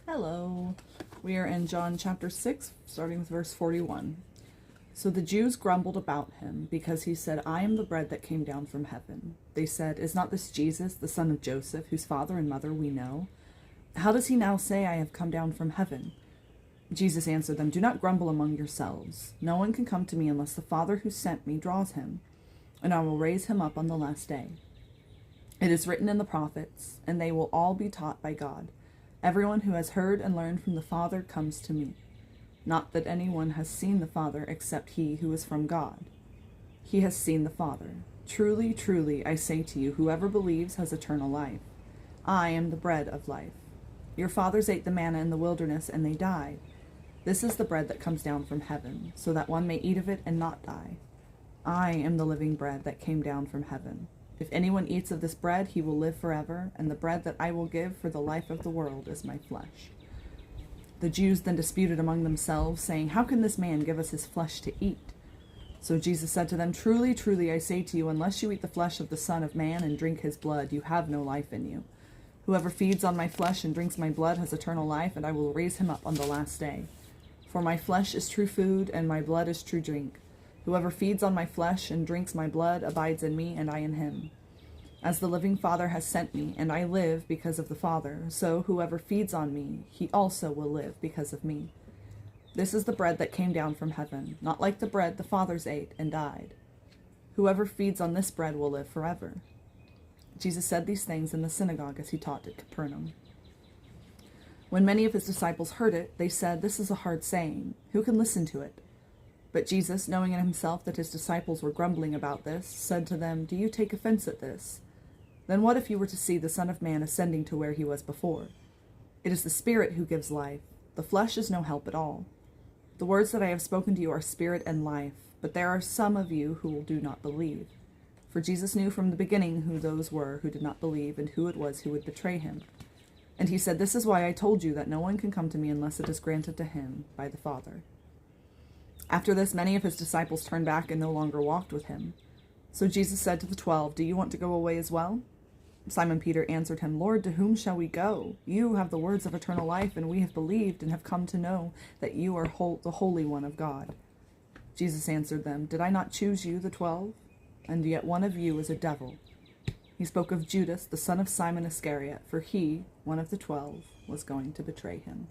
Hello. We are in John chapter 6, starting with verse 41. So the Jews grumbled about him because he said, I am the bread that came down from heaven. They said, Is not this Jesus, the son of Joseph, whose father and mother we know? How does he now say, I have come down from heaven? Jesus answered them, Do not grumble among yourselves. No one can come to me unless the Father who sent me draws him, and I will raise him up on the last day. It is written in the prophets, and they will all be taught by God. Everyone who has heard and learned from the Father comes to me. Not that anyone has seen the Father except he who is from God. He has seen the Father. Truly, truly, I say to you, whoever believes has eternal life. I am the bread of life. Your fathers ate the manna in the wilderness, and they died. This is the bread that comes down from heaven, so that one may eat of it and not die. I am the living bread that came down from heaven. If anyone eats of this bread, he will live forever, and the bread that I will give for the life of the world is my flesh. The Jews then disputed among themselves, saying, How can this man give us his flesh to eat? So Jesus said to them, Truly, truly, I say to you, unless you eat the flesh of the Son of Man and drink his blood, you have no life in you. Whoever feeds on my flesh and drinks my blood has eternal life, and I will raise him up on the last day. For my flesh is true food, and my blood is true drink. Whoever feeds on my flesh and drinks my blood abides in me, and I in him. As the living Father has sent me, and I live because of the Father, so whoever feeds on me, he also will live because of me. This is the bread that came down from heaven, not like the bread the fathers ate and died. Whoever feeds on this bread will live forever. Jesus said these things in the synagogue as he taught at Capernaum. When many of his disciples heard it, they said, This is a hard saying. Who can listen to it? But Jesus, knowing in himself that his disciples were grumbling about this, said to them, Do you take offense at this? Then what if you were to see the Son of Man ascending to where he was before? It is the Spirit who gives life. The flesh is no help at all. The words that I have spoken to you are spirit and life, but there are some of you who do not believe. For Jesus knew from the beginning who those were who did not believe and who it was who would betray him. And he said, This is why I told you that no one can come to me unless it is granted to him by the Father. After this, many of his disciples turned back and no longer walked with him. So Jesus said to the 12, Do you want to go away as well? Simon Peter answered him, Lord, to whom shall we go? You have the words of eternal life, and we have believed and have come to know that you are the Holy One of God. Jesus answered them, Did I not choose you, the 12? And yet one of you is a devil. He spoke of Judas, the son of Simon Iscariot, for he, one of the 12, was going to betray him.